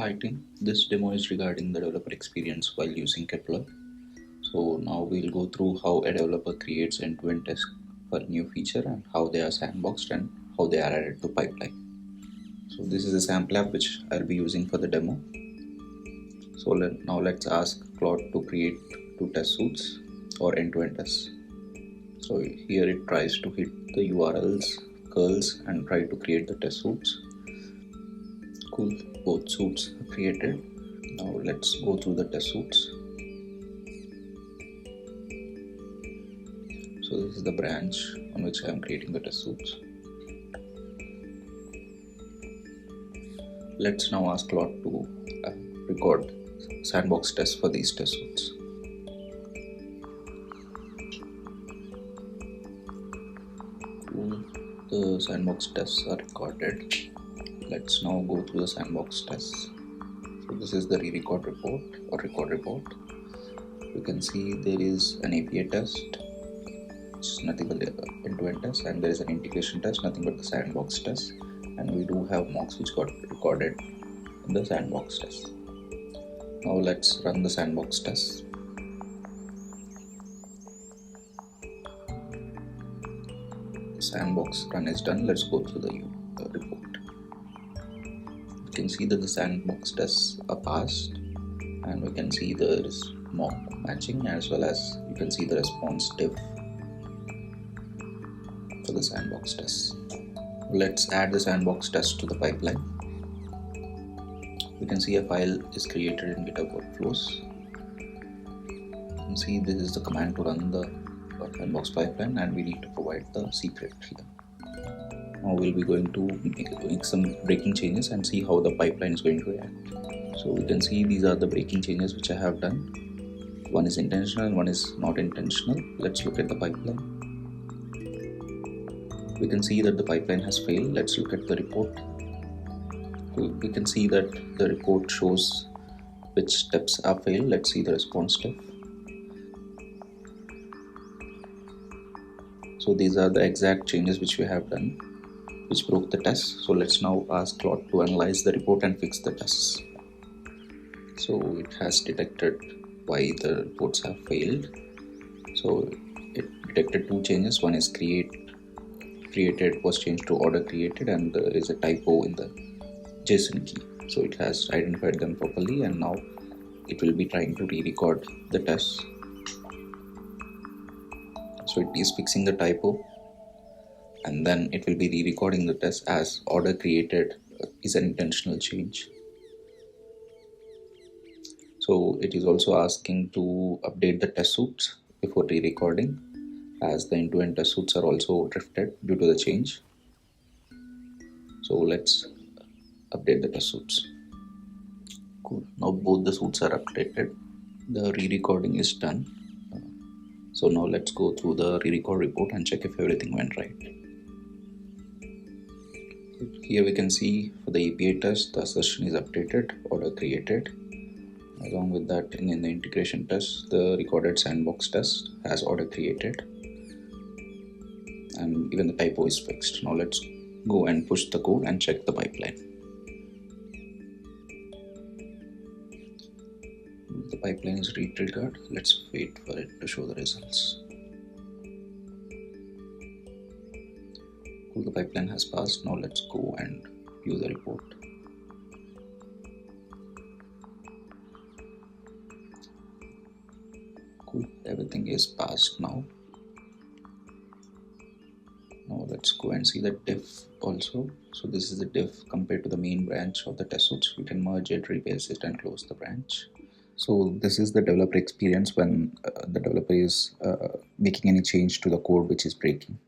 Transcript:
Hi team, this demo is regarding the developer experience while using Keploy. So now we'll go through how a developer creates end-to-end tests for a new feature and how they are sandboxed and how they are added to pipeline. So this is a sample app which I'll be using for the demo. So now let's ask Claude to create two test suites or end-to-end tests. So here it tries to hit the URLs, curls and try to create the test suites. Cool, both suites are created. Now let's go through the test suites. So this is the branch on which I am creating the test suites. Let's now ask Claude to record sandbox tests for these test suites. Cool. The sandbox tests are recorded. Let's now go through the sandbox tests. So this is the re-record report or record report. You can see there is an API test, which is nothing but the end-to-end test, and there is an integration test, nothing but the sandbox test, and we do have mocks which got recorded in the sandbox test. Now let's run the sandbox test. The sandbox run is done. Let's go through the report. You can see that the sandbox tests are passed, and we can see there is mock matching, as well as you can see the response diff for the sandbox test. Let's add the sandbox test to the pipeline. You can see a file is created in GitHub Workflows. You can see this is the command to run the sandbox pipeline, and we need to provide the secret here. Now we'll be going to make some breaking changes and see how the pipeline is going to react. So we can see these are the breaking changes which I have done. One is intentional and one is not intentional. Let's look at the pipeline. We can see that the pipeline has failed. Let's look at the report. We can see that the report shows which steps are failed. Let's see the response step. So these are the exact changes which we have done, which broke the test. So let's now ask Claude to analyze the report and fix the tests. So it has detected why the reports have failed. So it detected two changes. One is created was changed to order created, and there is a typo in the JSON key. So it has identified them properly, and now it will be trying to re-record the tests. So it is fixing the typo, and then it will be re-recording the test as order created is an intentional change. So it is also asking to update the test suites before re-recording, as the end-to-end test suites are also drifted due to the change. So let's update the test suites. Cool. Now both the suites are updated. The re-recording is done. So now let's go through the re-record report and check if everything went right. Here we can see for the API test, the assertion is updated, order created. Along with that, in the integration test, the recorded sandbox test has order created, and even the typo is fixed. Now let's go and push the code and check the pipeline. The pipeline is re-triggered. Let's wait for it to show the results. Cool, the pipeline has passed. Now let's go and view the report. Cool, everything is passed now. Now let's go and see the diff also. So this is the diff compared to the main branch of the test suites. We can merge it, rebase it, and close the branch. So this is the developer experience when the developer is making any change to the code which is breaking.